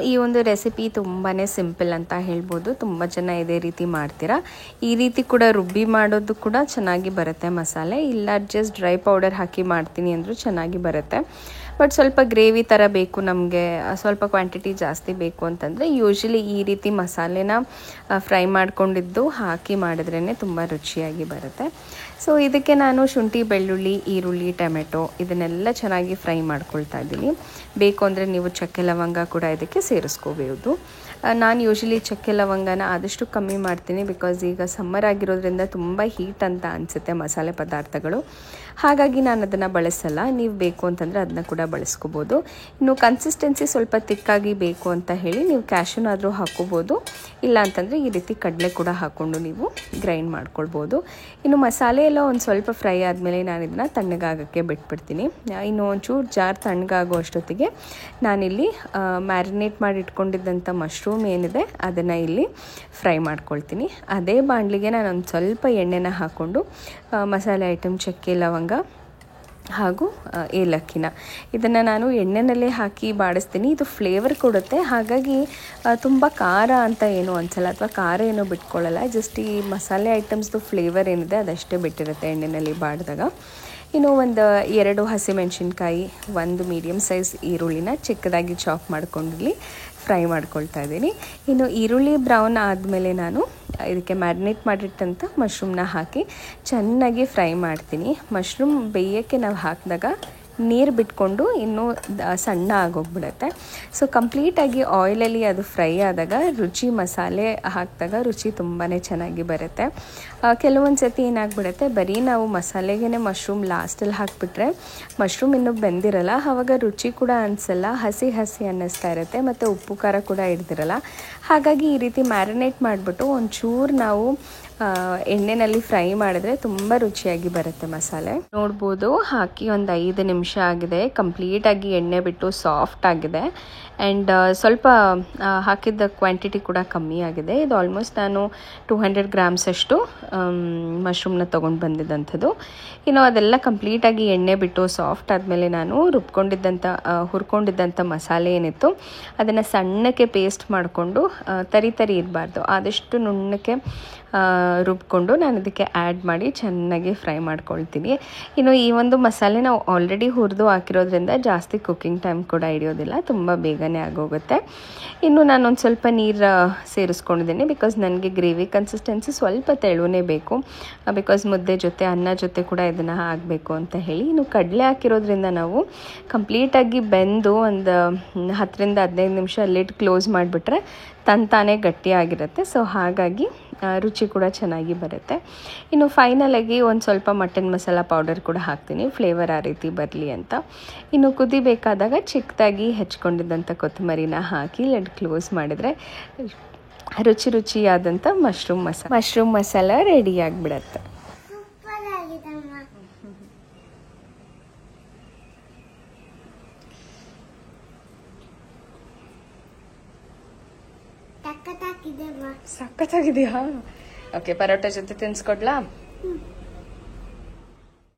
ಈ ಒಂದು ರೆಸಿಪಿ ತುಂಬಾ ಸಿಂಪಲ್ ಅಂತ ಹೇಳ್ಬೋದು. ತುಂಬ ಜನ ಇದೇ ರೀತಿ ಮಾಡ್ತೀರಾ. ಈ ರೀತಿ ಕೂಡ ರುಬ್ಬಿ ಮಾಡೋದು ಕೂಡ ಚೆನ್ನಾಗಿ ಬರುತ್ತೆ ಮಸಾಲೆ. ಇಲ್ಲ ಜಸ್ಟ್ ಡ್ರೈ ಪೌಡರ್ ಹಾಕಿ ಮಾಡ್ತೀನಿ ಅಂದರೂ ಚೆನ್ನಾಗಿ ಬರುತ್ತೆ. ಬಟ್ ಸ್ವಲ್ಪ ಗ್ರೇವಿ ಥರ ಬೇಕು ನಮಗೆ, ಸ್ವಲ್ಪ ಕ್ವಾಂಟಿಟಿ ಜಾಸ್ತಿ ಬೇಕು ಅಂತಂದರೆ ಯೂಶ್ವಲಿ ಈ ರೀತಿ ಮಸಾಲೆನ ಫ್ರೈ ಮಾಡ್ಕೊಂಡಿದ್ದು ಹಾಕಿ ಮಾಡಿದ್ರೇ ತುಂಬ ರುಚಿಯಾಗಿ ಬರುತ್ತೆ. ಸೊ ಇದಕ್ಕೆ ನಾನು ಶುಂಠಿ, ಬೆಳ್ಳುಳ್ಳಿ, ಈರುಳ್ಳಿ, ಟೊಮೆಟೊ ಇದನ್ನೆಲ್ಲ ಚೆನ್ನಾಗಿ ಫ್ರೈ ಮಾಡ್ಕೊಳ್ತಾ ಇದ್ದೀನಿ. ಬೇಕು ಅಂದರೆ ನೀವು ಚಕ್ಕೆ ಲವಂಗ ಕೂಡ ಇದಕ್ಕೆ ಸೇರಿಸ್ಕೋಬಹುದು. ನಾನು ಯೂಶ್ವಲಿ ಚಕ್ಕೆ ಲವಂಗನ ಆದಷ್ಟು ಕಮ್ಮಿ ಮಾಡ್ತೀನಿ, ಬಿಕಾಸ್ ಈಗ ಸಮ್ಮರ್ ಆಗಿರೋದ್ರಿಂದ ತುಂಬ ಹೀಟ್ ಅಂತ ಅನಿಸುತ್ತೆ ಮಸಾಲೆ ಪದಾರ್ಥಗಳು, ಹಾಗಾಗಿ ನಾನು ಅದನ್ನು ಬಳಸಲ್ಲ. ನೀವು ಬೇಕು ಅಂತಂದರೆ ಅದನ್ನ ಕೂಡ ಬಳಸ್ಕೋಬೋದು. ಇನ್ನು ಕನ್ಸಿಸ್ಟೆನ್ಸಿ ಸ್ವಲ್ಪ ತಿಕ್ಕಾಗಿ ಬೇಕು ಅಂತ ಹೇಳಿ ನೀವು ಕ್ಯಾಶ್ಯೂನಾದರೂ ಹಾಕ್ಕೋಬೋದು, ಇಲ್ಲ ಅಂತಂದರೆ ಈ ರೀತಿ ಕಡಲೆ ಕೂಡ ಹಾಕ್ಕೊಂಡು ನೀವು ಗ್ರೈಂಡ್ ಮಾಡ್ಕೊಳ್ಬೋದು. ಇನ್ನು ಮಸಾಲೆ ಎಲ್ಲ ಒಂದು ಸ್ವಲ್ಪ ಫ್ರೈ ಆದಮೇಲೆ ನಾನು ಇದನ್ನು ತಣ್ಣಗಾಗೋಕ್ಕೆ ಬಿಟ್ಬಿಡ್ತೀನಿ. ಇನ್ನು ಒಂಚೂರು ಜಾರ್ ತಣ್ಣಗಾಗೋ ಅಷ್ಟೊತ್ತಿಗೆ ನಾನಿಲ್ಲಿ ಮ್ಯಾರಿನೇಟ್ ಮಾಡಿ ಇಟ್ಕೊಂಡಿದ್ದಂಥ ಮಶ್ರೂಮ್ ಏನಿದೆ ಅದನ್ನು ಇಲ್ಲಿ ಫ್ರೈ ಮಾಡ್ಕೊಳ್ತೀನಿ. ಅದೇ ಬಾಣಲಿಗೆ ನಾನು ಒಂದು ಸ್ವಲ್ಪ ಎಣ್ಣೆನ ಹಾಕ್ಕೊಂಡು ಮಸಾಲೆ ಐಟಮ್ ಚಕ್ಕೆ, ಲವಂಗ ಹಾಗೂ ಏಲಕ್ಕಿನ ಇದನ್ನು ನಾನು ಎಣ್ಣೆನಲ್ಲೇ ಹಾಕಿ ಬಾಡಿಸ್ತೀನಿ. ಇದು ಫ್ಲೇವರ್ ಕೊಡುತ್ತೆ, ಹಾಗಾಗಿ ತುಂಬ ಖಾರ ಅಂತ ಏನೂ ಅನಿಸಲ್ಲ ಅಥವಾ ಖಾರ ಏನೂ ಬಿಟ್ಕೊಳ್ಳಲ್ಲ. ಜಸ್ಟ್ ಈ ಮಸಾಲೆ ಐಟಮ್ಸ್ದು ಫ್ಲೇವರ್ ಏನಿದೆ ಅದಷ್ಟೇ ಬಿಟ್ಟಿರುತ್ತೆ ಎಣ್ಣೆಯಲ್ಲಿ ಬಾಡಿದಾಗ. ಇನ್ನು ಒಂದು 2 ಹಸಿಮೆಣಸಿನ್ಕಾಯಿ, 1 ಮೀಡಿಯಮ್ ಸೈಜ್ ಈರುಳ್ಳಿನ ಚಿಕ್ಕದಾಗಿ ಚಾಪ್ ಮಾಡ್ಕೊಂಡಿಲ್ಲಿ ಫ್ರೈ ಮಾಡ್ಕೊಳ್ತಾ ಇದ್ದೀನಿ. ಇನ್ನು ಈರುಳ್ಳಿ ಬ್ರೌನ್ ಆದಮೇಲೆ ನಾನು ಇದಕ್ಕೆ ಮ್ಯಾರಿನೇಟ್ ಮಾಡಿಟ್ಟಂಥ ಮಶ್ರೂಮ್ನ ಹಾಕಿ ಚೆನ್ನಾಗಿ ಫ್ರೈ ಮಾಡ್ತೀನಿ. ಮಶ್ರೂಮ್ ಬೇಯೋಕ್ಕೆ ನಾವು ಹಾಕಿದಾಗ ನೀರು ಬಿಟ್ಕೊಂಡು ಇನ್ನೂ ಸಣ್ಣ ಆಗೋಗ್ಬಿಡುತ್ತೆ. ಸೊ ಕಂಪ್ಲೀಟಾಗಿ ಆಯಿಲಲ್ಲಿ ಅದು ಫ್ರೈ ಆದಾಗ ರುಚಿ, ಮಸಾಲೆ ಹಾಕಿದಾಗ ರುಚಿ ತುಂಬಾ ಚೆನ್ನಾಗಿ ಬರುತ್ತೆ. ಕೆಲವೊಂದು ಸತಿ ಏನಾಗ್ಬಿಡುತ್ತೆ, ಬರೀ ನಾವು ಮಸಾಲೆಗೇ ಮಶ್ರೂಮ್ ಲಾಸ್ಟಲ್ಲಿ ಹಾಕಿಬಿಟ್ರೆ ಮಶ್ರೂಮ್ ಇನ್ನೂ ಬೆಂದಿರಲ್ಲ, ಆವಾಗ ರುಚಿ ಕೂಡ ಅನಿಸಲ್ಲ, ಹಸಿ ಹಸಿ ಅನ್ನಿಸ್ತಾ ಇರುತ್ತೆ, ಮತ್ತು ಉಪ್ಪು ಖಾರ ಕೂಡ ಹಿಡ್ದಿರಲ್ಲ. ಹಾಗಾಗಿ ಈ ರೀತಿ ಮ್ಯಾರಿನೇಟ್ ಮಾಡಿಬಿಟ್ಟು ಒಂಚೂರು ನಾವು ಎಣ್ಣೆನಲ್ಲಿ ಫ್ರೈ ಮಾಡಿದ್ರೆ ತುಂಬ ರುಚಿಯಾಗಿ ಬರುತ್ತೆ ಮಸಾಲೆ. ನೋಡ್ಬೋದು ಹಾಕಿ ಒಂದು 5 ನಿಮಿಷ ಆಗಿದೆ, ಕಂಪ್ಲೀಟಾಗಿ ಎಣ್ಣೆ ಬಿಟ್ಟು ಸಾಫ್ಟ್ ಆಗಿದೆ. ಆ್ಯಂಡ್ ಸ್ವಲ್ಪ ಹಾಕಿದ್ದ ಕ್ವಾಂಟಿಟಿ ಕೂಡ ಕಮ್ಮಿ ಆಗಿದೆ. ಇದು ಆಲ್ಮೋಸ್ಟ್ ನಾನು 200 ಗ್ರಾಮ್ಸಷ್ಟು ಮಶ್ರೂಮ್ನ ತೊಗೊಂಡು ಬಂದಿದ್ದಂಥದ್ದು. ಇನ್ನು ಅದೆಲ್ಲ ಕಂಪ್ಲೀಟಾಗಿ ಎಣ್ಣೆ ಬಿಟ್ಟು ಸಾಫ್ಟ್ ಆದಮೇಲೆ ನಾನು ಹುರ್ಕೊಂಡಿದ್ದಂಥ ಮಸಾಲೆ ಏನಿತ್ತು ಅದನ್ನು ಸಣ್ಣಕ್ಕೆ ಪೇಸ್ಟ್ ಮಾಡಿಕೊಂಡು, ತರಿ ಇರಬಾರ್ದು, ಆದಷ್ಟು ನುಣ್ಣಕ್ಕೆ ರುಬ್ಕೊಂಡು ನಾನು ಇದಕ್ಕೆ ಆ್ಯಡ್ ಮಾಡಿ ಚೆನ್ನಾಗಿ ಫ್ರೈ ಮಾಡ್ಕೊಳ್ತೀನಿ. ಇನ್ನು ಈ ಒಂದು ಮಸಾಲೆ ನಾವು ಆಲ್ರೆಡಿ ಹುರಿದು ಹಾಕಿರೋದ್ರಿಂದ ಜಾಸ್ತಿ ಕುಕ್ಕಿಂಗ್ ಟೈಮ್ ಕೂಡ ಹಿಡಿಯೋದಿಲ್ಲ, ತುಂಬ ಬೇಗನೆ ಆಗೋಗುತ್ತೆ. ಇನ್ನು ನಾನೊಂದು ಸ್ವಲ್ಪ ನೀರು ಸೇರಿಸ್ಕೊಂಡಿದ್ದೀನಿ, ಬಿಕಾಸ್ ನನಗೆ ಗ್ರೇವಿ ಕನ್ಸಿಸ್ಟೆನ್ಸಿ ಸ್ವಲ್ಪ ತೆಳುವೇ ಬೇಕು, ಬಿಕಾಸ್ ಮುದ್ದೆ ಜೊತೆ ಅನ್ನ ಜೊತೆ ಕೂಡ ಇದನ್ನು ಹಾಕಬೇಕು ಅಂತ ಹೇಳಿ. ಇನ್ನು ಕಡಲೆ ಹಾಕಿರೋದ್ರಿಂದ ನಾವು ಕಂಪ್ಲೀಟಾಗಿ ಬೆಂದು ಒಂದು 10ರಿಂದ 15 ನಿಮಿಷ ಲಿಡ್ ಕ್ಲೋಸ್ ಮಾಡಿಬಿಟ್ರೆ ತಾನೇ ಗಟ್ಟಿಯಾಗಿರುತ್ತೆ. ಸೊ ಹಾಗಾಗಿ ರುಚಿ ಕೂಡ ಚೆನ್ನಾಗಿ ಬರುತ್ತೆ. ಇನ್ನು ಫೈನಲಾಗಿ ಒಂದು ಸ್ವಲ್ಪ ಮಟನ್ ಮಸಾಲ ಪೌಡರ್ ಕೂಡ ಹಾಕ್ತೀನಿ, ಫ್ಲೇವರ್ ಆ ರೀತಿ ಬರಲಿ ಅಂತ. ಇನ್ನು ಕುದಿಬೇಕಾದಾಗ ಚಿಕ್ಕದಾಗಿ ಹೆಚ್ಕೊಂಡಿದ್ದಂಥ ಕೊತ್ತಂಬರಿನ ಹಾಕಿ ಲಿಡ್ ಕ್ಲೋಸ್ ಮಾಡಿದರೆ ರುಚಿಯಾದಂಥ ಮಶ್ರೂಮ್ ಮಸಾಲ ರೆಡಿ ಆಗಿಬಿಡತ್ತೆ. ಸಖತ್ತಾಗಿದೆಯಾ? ಓಕೆ, ಪರೋಟ ಜೊತೆ ತಿನ್ಸ್ಕೊಡ್ಲಾ?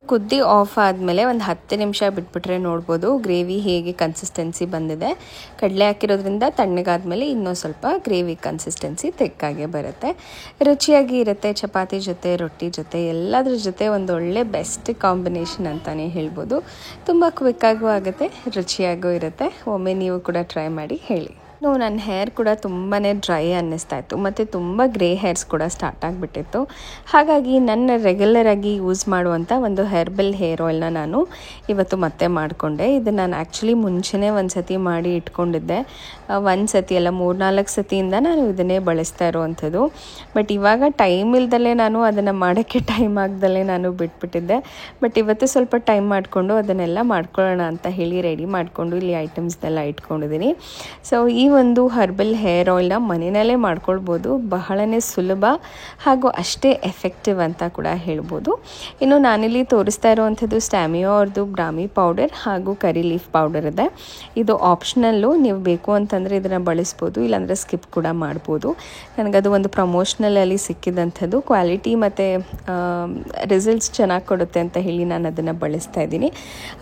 ಕುದ್ದಿ ಆಫ್ ಆದಮೇಲೆ ಒಂದು 10 ನಿಮಿಷ ಬಿಟ್ಬಿಟ್ರೆ ನೋಡ್ಬೋದು ಗ್ರೇವಿ ಹೇಗೆ ಕನ್ಸಿಸ್ಟೆನ್ಸಿ ಬಂದಿದೆ. ಕಡಲೆ ಹಾಕಿರೋದ್ರಿಂದ ತಣ್ಣಗಾದ್ಮೇಲೆ ಇನ್ನೂ ಸ್ವಲ್ಪ ಗ್ರೇವಿ ಕನ್ಸಿಸ್ಟೆನ್ಸಿ ತೆಕ್ಕಾಗೆ ಬರುತ್ತೆ, ರುಚಿಯಾಗಿ ಇರುತ್ತೆ. ಚಪಾತಿ ಜೊತೆ, ರೊಟ್ಟಿ ಜೊತೆ, ಎಲ್ಲದ್ರ ಜೊತೆ ಒಂದು ಒಳ್ಳೆ ಬೆಸ್ಟ್ ಕಾಂಬಿನೇಷನ್ ಅಂತಲೇ ಹೇಳ್ಬೋದು. ತುಂಬ ಕ್ವಿಕ್ಕಾಗೂ ಆಗುತ್ತೆ, ರುಚಿಯಾಗೂ ಇರುತ್ತೆ. ಒಮ್ಮೆ ನೀವು ಕೂಡ ಟ್ರೈ ಮಾಡಿ ಹೇಳಿ. ನನ್ನ ಹೇರ್ ಕೂಡ ತುಂಬಾ ಡ್ರೈ ಅನ್ನಿಸ್ತಾ ಇತ್ತು, ಮತ್ತು ತುಂಬ ಗ್ರೇ ಹೇರ್ಸ್ ಕೂಡ ಸ್ಟಾರ್ಟ್ ಆಗಿಬಿಟ್ಟಿತ್ತು. ಹಾಗಾಗಿ ನನ್ನ ರೆಗ್ಯುಲರಾಗಿ ಯೂಸ್ ಮಾಡುವಂಥ ಒಂದು ಹೆರ್ಬಲ್ ಹೇರ್ ಆಯಿಲ್ನ ನಾನು ಇವತ್ತು ಮತ್ತೆ ಮಾಡಿಕೊಂಡೆ. ಇದನ್ನು ನಾನು ಆ್ಯಕ್ಚುಲಿ ಮುಂಚೆನೇ ಒಂದು ಸತಿ ಮಾಡಿ ಇಟ್ಕೊಂಡಿದ್ದೆ, ಒಂದು ಸತಿ ಅಲ್ಲ 3-4 ಸತಿಯಿಂದ ನಾನು ಇದನ್ನೇ ಬಳಸ್ತಾ ಇರೋವಂಥದ್ದು. ಬಟ್ ಇವಾಗ ಟೈಮ್ ಇಲ್ದಲೇ ನಾನು ಅದನ್ನು ಮಾಡೋಕ್ಕೆ ಟೈಮ್ ಆಗ್ದಲೇ ನಾನು ಬಿಟ್ಬಿಟ್ಟಿದ್ದೆ. ಬಟ್ ಇವತ್ತು ಸ್ವಲ್ಪ ಟೈಮ್ ಮಾಡಿಕೊಂಡು ಅದನ್ನೆಲ್ಲ ಮಾಡ್ಕೊಳ್ಳೋಣ ಅಂತ ಹೇಳಿ ರೆಡಿ ಮಾಡಿಕೊಂಡು ಇಲ್ಲಿ ಐಟಮ್ಸ್ನೆಲ್ಲ ಇಟ್ಕೊಂಡಿದ್ದೀನಿ. ಸೊ ಈ ಒಂದು ಹರ್ಬಲ್ ಹೇರ್ ಆಯಿಲ್ನ ಮನೆಯಲ್ಲೇ ಮಾಡ್ಕೊಳ್ಬೋದು, ಬಹಳನೇ ಸುಲಭ ಹಾಗೂ ಅಷ್ಟೇ ಎಫೆಕ್ಟಿವ್ ಅಂತ ಕೂಡ ಹೇಳ್ಬೋದು. ಇನ್ನು ನಾನಿಲ್ಲಿ ತೋರಿಸ್ತಾ ಇರುವಂಥದ್ದು ಸ್ಟ್ಯಾಮಿಯೋ ಅವ್ರದ್ದು ಬ್ರಾಹ್ಮಿ ಪೌಡರ್ ಹಾಗೂ ಕರಿ ಲೀಫ್ ಪೌಡರ್ ಇದೆ. ಇದು ಆಪ್ಷನಲ್ಲು, ನೀವು ಬೇಕು ಅಂತಂದರೆ ಇದನ್ನು ಬಳಸ್ಬೋದು, ಇಲ್ಲಾಂದರೆ ಸ್ಕಿಪ್ ಕೂಡ ಮಾಡ್ಬೋದು. ನನಗದು ಒಂದು ಪ್ರಮೋಷ್ನಲಲ್ಲಿ ಸಿಕ್ಕಿದಂಥದ್ದು, ಕ್ವಾಲಿಟಿ ಮತ್ತು ರಿಸಲ್ಟ್ಸ್ ಚೆನ್ನಾಗಿ ಕೊಡುತ್ತೆ ಅಂತ ಹೇಳಿ ನಾನು ಅದನ್ನು ಬಳಸ್ತಾ ಇದ್ದೀನಿ.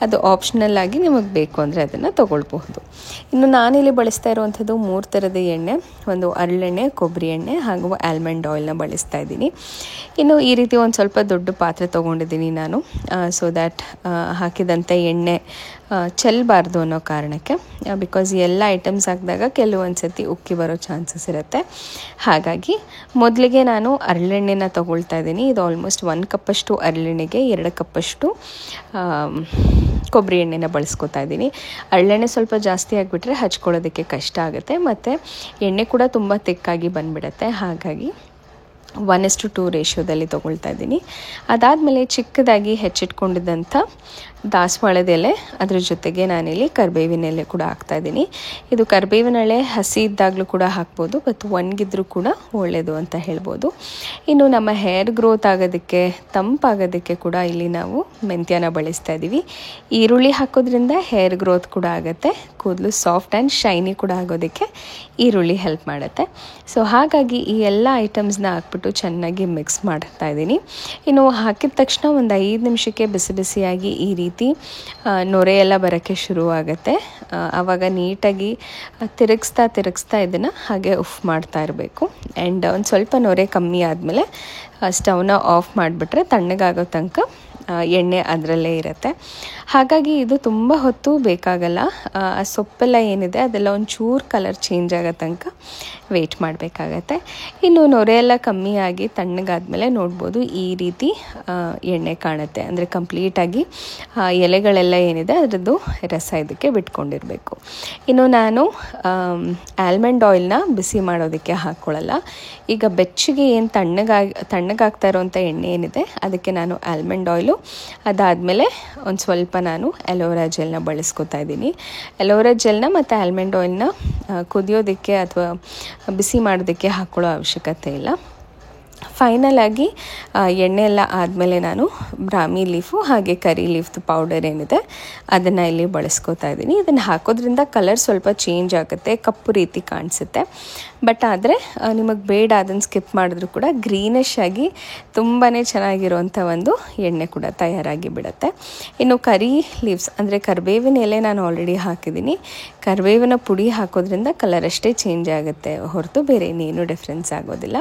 ಅದು ಆಪ್ಷನಲ್ ಆಗಿ ನಿಮಗೆ ಬೇಕು ಅಂದರೆ ಅದನ್ನು ತೊಗೊಳ್ಬಹುದು. ಇನ್ನು ನಾನಿಲ್ಲಿ ಬಳಸ್ತಾ ಇರುವಂಥ ಇರುವಂಥದ್ದು 3 ಥರದ ಎಣ್ಣೆ, ಒಂದು ಹರಳೆಣ್ಣೆ, ಕೊಬ್ಬರಿ ಎಣ್ಣೆ ಹಾಗೂ ಆಲ್ಮಂಡ್ ಆಯಿಲ್ನ ಬಳಸ್ತಾ ಇದ್ದೀನಿ. ಇನ್ನು ಈ ರೀತಿ ಒಂದು ಸ್ವಲ್ಪ ದೊಡ್ಡ ಪಾತ್ರೆ ತೊಗೊಂಡಿದ್ದೀನಿ ನಾನು, ಸೊ ದ್ಯಾಟ್ ಹಾಕಿದಂಥ ಎಣ್ಣೆ ಚೆಲ್ಲಬಾರ್ದು ಅನ್ನೋ ಕಾರಣಕ್ಕೆ. ಬಿಕಾಸ್ ಎಲ್ಲ ಐಟಮ್ಸ್ ಹಾಕಿದಾಗ ಕೆಲವೊಂದು ಸತಿ ಉಕ್ಕಿ ಬರೋ ಚಾನ್ಸಸ್ ಇರುತ್ತೆ. ಹಾಗಾಗಿ ಮೊದಲಿಗೆ ನಾನು ಹರಳೆಣ್ಣೆನ ತೊಗೊಳ್ತಾ ಇದ್ದೀನಿ. ಇದು ಆಲ್ಮೋಸ್ಟ್ 1 ಕಪ್ಪಷ್ಟು ಹರಳೆಣ್ಣೆಗೆ 2 ಕಪ್ಪಷ್ಟು ಕೊಬ್ಬರಿ ಎಣ್ಣೆನ ಬಳಸ್ಕೊತಾ ಇದ್ದೀನಿ. ಹರಳೆಣ್ಣೆ ಸ್ವಲ್ಪ ಜಾಸ್ತಿ ಆಗಿಬಿಟ್ರೆ ಹಚ್ಕೊಳ್ಳೋದಕ್ಕೆ ಕಷ್ಟ ಆಗುತ್ತೆ, ಮತ್ತು ಎಣ್ಣೆ ಕೂಡ ತುಂಬ ತಿಕ್ಕಾಗಿ ಬಂದುಬಿಡುತ್ತೆ. ಹಾಗಾಗಿ 1:2 ರೇಷಿಯೋದಲ್ಲಿ ತೊಗೊಳ್ತಾ ಇದ್ದೀನಿ. ಅದಾದಮೇಲೆ ಚಿಕ್ಕದಾಗಿ ಹೆಚ್ಚಿಟ್ಕೊಂಡಿದ್ದಂಥ ದಾಸವಾಳದ ಎಲೆ, ಅದ್ರ ಜೊತೆಗೆ ನಾನಿಲ್ಲಿ ಕರಿಬೇವಿನ ಎಲೆ ಕೂಡ ಹಾಕ್ತಾಯಿದ್ದೀನಿ. ಇದು ಕರಿಬೇವಿನ ಎಲೆ ಹಸಿ ಇದ್ದಾಗಲೂ ಕೂಡ ಹಾಕ್ಬೋದು, ಮತ್ತು ಒಣಗಿದ್ರೂ ಕೂಡ ಒಳ್ಳೆಯದು ಅಂತ ಹೇಳ್ಬೋದು. ಇನ್ನು ನಮ್ಮ ಹೇರ್ ಗ್ರೋತ್ ಆಗೋದಕ್ಕೆ, ತಂಪಾಗೋದಕ್ಕೆ ಕೂಡ ಇಲ್ಲಿ ನಾವು ಮೆಂತ್ಯನ ಬಳಸ್ತಾ ಇದ್ದೀವಿ. ಈರುಳ್ಳಿ ಹಾಕೋದ್ರಿಂದ ಹೇರ್ ಗ್ರೋತ್ ಕೂಡ ಆಗುತ್ತೆ, ಕೂದಲು ಸಾಫ್ಟ್ ಆ್ಯಂಡ್ ಶೈನಿ ಕೂಡ ಆಗೋದಕ್ಕೆ ಈರುಳ್ಳಿ ಹೆಲ್ಪ್ ಮಾಡುತ್ತೆ. ಸೊ ಹಾಗಾಗಿ ಈ ಎಲ್ಲ ಐಟಮ್ಸ್ನ ಹಾಕ್ಬಿಟ್ಟು ಚೆನ್ನಾಗಿ ಮಿಕ್ಸ್ ಮಾಡ್ತಾ ಇದ್ದೀನಿ. ಇನ್ನು ಹಾಕಿದ ತಕ್ಷಣ ಒಂದು 5 ನಿಮಿಷಕ್ಕೆ ಬಿಸಿ ಬಿಸಿಯಾಗಿ ಈ ರೀತಿ ನೊರೆ ಎಲ್ಲ ಬರೋಕ್ಕೆ ಶುರುವಾಗುತ್ತೆ. ಆವಾಗ ನೀಟಾಗಿ ತಿರುಗಿಸ್ತಾ ಇದನ್ನು ಹಾಗೆ ಉಫ್ ಮಾಡ್ತಾ ಇರಬೇಕು. ಆ್ಯಂಡ್ ಒಂದು ಸ್ವಲ್ಪ ನೊರೆ ಕಮ್ಮಿ ಆದಮೇಲೆ ಸ್ಟವ್ನ ಆಫ್ ಮಾಡಿಬಿಟ್ರೆ ತಣ್ಣಗಾಗೋ ತನಕ ಎಣ್ಣೆ ಅದರಲ್ಲೇ ಇರುತ್ತೆ. ಹಾಗಾಗಿ ಇದು ತುಂಬ ಹೊತ್ತು ಬೇಕಾಗಲ್ಲ. ಆ ಸೊಪ್ಪೆಲ್ಲ ಏನಿದೆ ಅದೆಲ್ಲ ಒಂಚೂರು ಕಲರ್ ಚೇಂಜ್ ಆಗೋ ತನಕ ವೆಯ್ಟ್ ಮಾಡಬೇಕಾಗತ್ತೆ. ಇನ್ನು ನೊರೆ ಎಲ್ಲ ಕಮ್ಮಿಯಾಗಿ ತಣ್ಣಗಾದ್ಮೇಲೆ ನೋಡ್ಬೋದು ಈ ರೀತಿ ಎಣ್ಣೆ ಕಾಣುತ್ತೆ. ಅಂದರೆ ಕಂಪ್ಲೀಟಾಗಿ ಎಲೆಗಳೆಲ್ಲ ಏನಿದೆ ಅದರದ್ದು ರಸ ಇದಕ್ಕೆ ಬಿಟ್ಕೊಂಡಿರಬೇಕು. ಇನ್ನು ನಾನು ಆಲ್ಮಂಡ್ ಆಯಿಲ್ನ ಬಿಸಿ ಮಾಡೋದಕ್ಕೆ ಹಾಕ್ಕೊಳ್ಳಲ್ಲ. ಈಗ ಬೆಚ್ಚಗೆ ಏನು ತಣ್ಣಗಾಗ್ತಾ ಇರೋವಂಥ ಎಣ್ಣೆ ಏನಿದೆ ಅದಕ್ಕೆ ನಾನು ಆಲ್ಮಂಡ್ ಆಯಿಲು, ಅದಾದಮೇಲೆ ಒಂದು ಸ್ವಲ್ಪ ನಾನು ಅಲೋವೆರಾ ಜೆಲ್ನ ಬಳಸ್ಕೊತಾ ಇದ್ದೀನಿ. ಅಲೋವೆರಾ ಜೆಲ್ನ ಮತ್ತು ಆಲ್ಮಂಡ್ ಆಯಿಲ್ನ ಕುದಿಯೋದಕ್ಕೆ ಅಥವಾ ಬಿಸಿ ಮಾಡೋದಕ್ಕೆ ಹಾಕ್ಕೊಳ್ಳೋ ಅವಶ್ಯಕತೆ ಇಲ್ಲ. ಫೈನಲ್ ಆಗಿ ಎಣ್ಣೆ ಎಲ್ಲ ಆದಮೇಲೆ ನಾನು ಬ್ರಾಹ್ಮಿ ಲೀಫು ಹಾಗೆ ಕರಿ ಲೀಫ್ದು ಪೌಡರ್ ಏನಿದೆ ಅದನ್ನು ಇಲ್ಲಿ ಬಳಸ್ಕೊತಾ ಇದ್ದೀನಿ. ಇದನ್ನು ಹಾಕೋದ್ರಿಂದ ಕಲರ್ ಸ್ವಲ್ಪ ಚೇಂಜ್ ಆಗುತ್ತೆ, ಕಪ್ಪು ರೀತಿ ಕಾಣಿಸುತ್ತೆ. ಬಟ್ ಆದರೆ ನಿಮಗೆ ಬೇಡ ಅದನ್ನು ಸ್ಕಿಪ್ ಮಾಡಿದ್ರೂ ಕೂಡ ಗ್ರೀನಿಶ್ ಆಗಿ ತುಂಬಾ ಚೆನ್ನಾಗಿರುವಂಥ ಒಂದು ಎಣ್ಣೆ ಕೂಡ ತಯಾರಾಗಿ ಬಿಡುತ್ತೆ. ಇನ್ನು ಕರಿ ಲೀವ್ಸ್ ಅಂದರೆ ಕರಿಬೇವಿನ ಎಲೆ ನಾನು ಆಲ್ರೆಡಿ ಹಾಕಿದ್ದೀನಿ. ಕರಿಬೇವಿನ ಪುಡಿ ಹಾಕೋದ್ರಿಂದ ಕಲರ್ ಅಷ್ಟೇ ಚೇಂಜ್ ಆಗುತ್ತೆ ಹೊರತು ಬೇರೆ ಇನ್ನೇನು ಡಿಫ್ರೆನ್ಸ್ ಆಗೋದಿಲ್ಲ.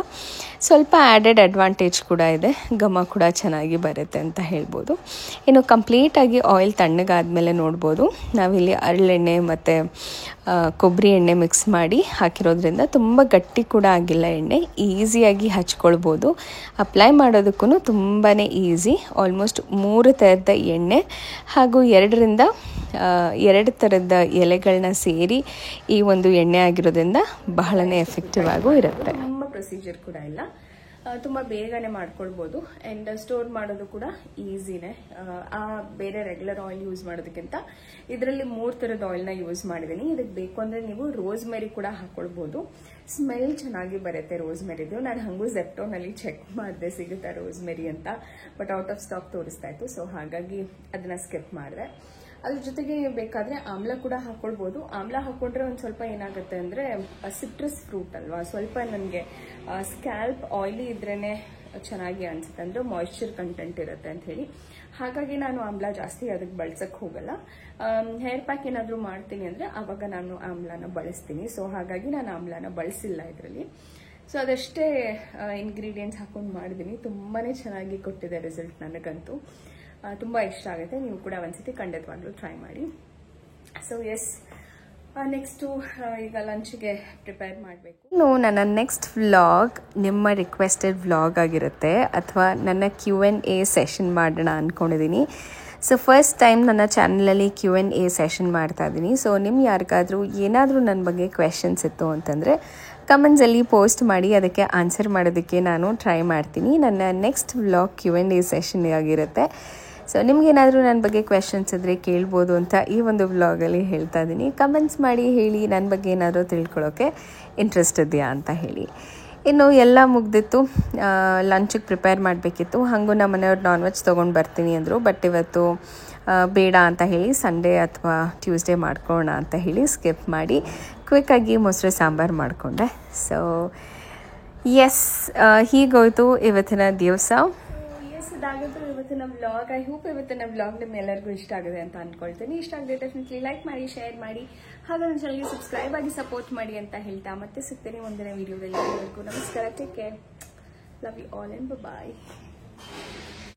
ಸ್ವಲ್ಪ ಆ್ಯಡೆಡ್ ಅಡ್ವಾಂಟೇಜ್ ಕೂಡ ಇದೆ, ಘಮ ಕೂಡ ಚೆನ್ನಾಗಿ ಬರುತ್ತೆ ಅಂತ ಹೇಳ್ಬೋದು. ಇನ್ನು ಕಂಪ್ಲೀಟಾಗಿ ಆಯಿಲ್ ತಣ್ಣಗಾದ್ಮೇಲೆ ನೋಡ್ಬೋದು ನಾವಿಲ್ಲಿ ಹರಳೆಣ್ಣೆ ಮತ್ತು ಕೊಬ್ಬರಿ ಎಣ್ಣೆ ಮಿಕ್ಸ್ ಮಾಡಿ ಹಾಕಿರೋದ್ರಿಂದ ತುಂಬ ಗಟ್ಟಿ ಕೂಡ ಆಗಿಲ್ಲ ಎಣ್ಣೆ, ಈಸಿಯಾಗಿ ಹಚ್ಕೊಳ್ಬೋದು. ಅಪ್ಲೈ ಮಾಡೋದಕ್ಕೂ ತುಂಬಾ ಈಸಿ. ಆಲ್ಮೋಸ್ಟ್ 3 ಥರದ ಎಣ್ಣೆ ಹಾಗೂ 2 ಥರದ ಎಲೆಗಳನ್ನ ಸೇರಿ ಈ ಒಂದು ಎಣ್ಣೆ ಆಗಿರೋದ್ರಿಂದ ಬಹಳನೇ ಎಫೆಕ್ಟಿವ್ ಆಗೂ ಇರುತ್ತೆ. ತುಂಬ ಪ್ರೊಸೀಜರ್ ಕೂಡ ಇಲ್ಲ, ತುಂಬ ಬೇಗನೆ ಮಾಡ್ಕೊಳ್ಬೋದು. ಆ್ಯಂಡ್ ಸ್ಟೋರ್ ಮಾಡೋದು ಕೂಡ ಈಸಿನೇ. ಬೇರೆ ರೆಗ್ಯುಲರ್ ಆಯಿಲ್ ಯೂಸ್ ಮಾಡೋದಕ್ಕಿಂತ ಇದರಲ್ಲಿ 3 ಥರದ ಆಯಿಲ್ನ ಯೂಸ್ ಮಾಡಿದ್ದೀನಿ. ಇದಕ್ಕೆ ಬೇಕು ಅಂದರೆ ನೀವು ರೋಸ್ಮೆರಿ ಕೂಡ ಹಾಕ್ಕೊಳ್ಬೋದು, ಸ್ಮೆಲ್ ಚೆನ್ನಾಗಿ ಬರುತ್ತೆ ರೋಸ್ಮೆರಿದು. ನಾನು ಹಾಗೂ ಝೆಪ್ಟೋನಲ್ಲಿ ಚೆಕ್ ಮಾಡಿದೆ ಸಿಗುತ್ತಾ ರೋಸ್ಮೆರಿ ಅಂತ, ಬಟ್ ಔಟ್ ಆಫ್ ಸ್ಟಾಕ್ ತೋರಿಸ್ತಾ ಇತ್ತು. ಸೊ ಹಾಗಾಗಿ ಅದನ್ನು ಸ್ಕಿಪ್ ಮಾಡಿದೆ. ಅದ್ರ ಜೊತೆಗೆ ಬೇಕಾದರೆ ಆಮ್ಲ ಕೂಡ ಹಾಕ್ಕೊಳ್ಬೋದು. ಆಮ್ಲ ಹಾಕ್ಕೊಂಡ್ರೆ ಒಂದು ಸ್ವಲ್ಪ ಏನಾಗುತ್ತೆ ಅಂದರೆ ಸಿಟ್ರಸ್ ಫ್ರೂಟ್ ಅಲ್ವಾ, ಸ್ವಲ್ಪ ನನಗೆ ಸ್ಕ್ಯಾಲ್ಪ್ ಆಯಿಲಿ ಇದ್ರೇ ಚೆನ್ನಾಗಿ ಅನಿಸುತ್ತೆ, ಅಂದರೆ ಮಾಯಿಶ್ಚರ್ ಕಂಟೆಂಟ್ ಇರುತ್ತೆ ಅಂತ ಹೇಳಿ. ಹಾಗಾಗಿ ನಾನು ಆಮ್ಲ ಜಾಸ್ತಿ ಅದಕ್ಕೆ ಬಳಸಕ್ಕೆ ಹೋಗಲ್ಲ. ಹೇರ್ ಪ್ಯಾಕ್ ಏನಾದರೂ ಮಾಡ್ತೀನಿ ಅಂದರೆ ಆವಾಗ ನಾನು ಆಮ್ಲನ ಬಳಸ್ತೀನಿ. ಸೊ ಹಾಗಾಗಿ ನಾನು ಆಮ್ಲನ ಬಳಸಿಲ್ಲ ಇದರಲ್ಲಿ. ಸೊ ಅದಷ್ಟೇ ಇಂಗ್ರೀಡಿಯೆಂಟ್ಸ್ ಹಾಕೊಂಡು ಮಾಡಿದ್ದೀನಿ. ತುಂಬಾ ಚೆನ್ನಾಗಿ ಕೊಟ್ಟಿದೆ ರಿಸಲ್ಟ್. ನನಗಂತೂ ತುಂಬ ಇಷ್ಟ ಆಗುತ್ತೆ. ನೀವು ಕೂಡ ಒಂದ್ಸತಿ ಖಂಡಿತವಾಗ್ಲೂ ಟ್ರೈ ಮಾಡಿ. ಸೊ ಎಸ್, ನೆಕ್ಸ್ಟು ಈಗ ಲಂಚ್ಗೆ ಪ್ರಿಪೇರ್ ಮಾಡಬೇಕು. ಇನ್ನು ನನ್ನ ನೆಕ್ಸ್ಟ್ ವ್ಲಾಗ್ ನಿಮ್ಮ ರಿಕ್ವೆಸ್ಟೆಡ್ ವ್ಲಾಗ್ ಆಗಿರುತ್ತೆ, ಅಥವಾ ನನ್ನ Q&A ಸೆಷನ್ ಮಾಡೋಣ ಅಂದ್ಕೊಂಡಿದ್ದೀನಿ. ಸೊ ಫಸ್ಟ್ ಟೈಮ್ ನನ್ನ ಚಾನಲಲ್ಲಿ Q&A ಸೆಷನ್ ಮಾಡ್ತಾ ಇದ್ದೀನಿ. ಸೊ ನಿಮ್ಗೆ ಯಾರಿಗಾದರೂ ಏನಾದರೂ ನನ್ನ ಬಗ್ಗೆ ಕ್ವೆಶನ್ಸ್ ಇತ್ತು ಅಂತಂದರೆ ಕಮೆಂಟ್ಸಲ್ಲಿ ಪೋಸ್ಟ್ ಮಾಡಿ, ಅದಕ್ಕೆ ಆನ್ಸರ್ ಮಾಡೋದಕ್ಕೆ ನಾನು ಟ್ರೈ ಮಾಡ್ತೀನಿ. ನನ್ನ ನೆಕ್ಸ್ಟ್ ವ್ಲಾಗ್ Q&A ಸೆಷನ್ ಆಗಿರುತ್ತೆ. ಸೊ ನಿಮಗೇನಾದರೂ ನನ್ನ ಬಗ್ಗೆ ಕ್ವೆಶನ್ಸ್ ಇದ್ದರೆ ಕೇಳ್ಬೋದು ಅಂತ ಈ ಒಂದು ವ್ಲಾಗಲ್ಲಿ ಹೇಳ್ತಾ ಇದ್ದೀನಿ. ಕಮೆಂಟ್ಸ್ ಮಾಡಿ ಹೇಳಿ ನನ್ನ ಬಗ್ಗೆ ಏನಾದರೂ ತಿಳ್ಕೊಳ್ಳೋಕ್ಕೆ ಇಂಟ್ರೆಸ್ಟ್ ಇದೆಯಾ ಅಂತ ಹೇಳಿ. ಇನ್ನು ಎಲ್ಲ ಮುಗ್ದಿತ್ತು, ಲಂಚಿಗೆ ಪ್ರಿಪೇರ್ ಮಾಡಬೇಕಿತ್ತು. ಹಾಗೂ ನಮ್ಮ ಮನೆಯವ್ರು ನಾನ್ ವೆಜ್ ತೊಗೊಂಡು ಬರ್ತೀನಿ ಅಂದರು. ಬಟ್ ಇವತ್ತು ಬೇಡ ಅಂತ ಹೇಳಿ ಸಂಡೇ ಅಥವಾ ಟ್ಯೂಸ್ಡೇ ಮಾಡ್ಕೊಳ್ಳೋಣ ಅಂತ ಹೇಳಿ ಸ್ಕಿಪ್ ಮಾಡಿ ಕ್ವಿಕ್ಕಾಗಿ ಮೊಸರು ಸಾಂಬಾರು ಮಾಡಿಕೊಂಡೆ. ಸೊ ಎಸ್, ಹೀಗೋಯ್ತು ಇವತ್ತಿನ ದಿವಸ. ಇದಾಗಿತ್ತು ಇವತ್ತಿನ ವ್ಲಾಗ್. ಐ ಹೋಪ್ ಇವತ್ತಿನ ವ್ಲಾಗ್ ನಿಮ್ಮೆಲ್ಲರಿಗೂ ಇಷ್ಟ ಆಗಿದೆ ಅಂತ ಅನ್ಕೊಳ್ತೀನಿ. ಇಷ್ಟ ಆಗಿದೆ ಡೆಫಿನೆಟ್ಲಿ ಲೈಕ್ ಮಾಡಿ, ಶೇರ್ ಮಾಡಿ, ಹಾಗೆ ನನ್ನ ಚಾನಲ್ಗೆ ಸಬ್ಸ್ಕ್ರೈಬ್ ಆಗಿ ಸಪೋರ್ಟ್ ಮಾಡಿ ಅಂತ ಹೇಳ್ತಾ ಮತ್ತೆ ಸಿಗ್ತೀನಿ ಮುಂದಿನ ವಿಡಿಯೋದಲ್ಲಿ. ಎಲ್ಲರಿಗೂ ನಮಸ್ಕಾರ, take care, love you all and bye.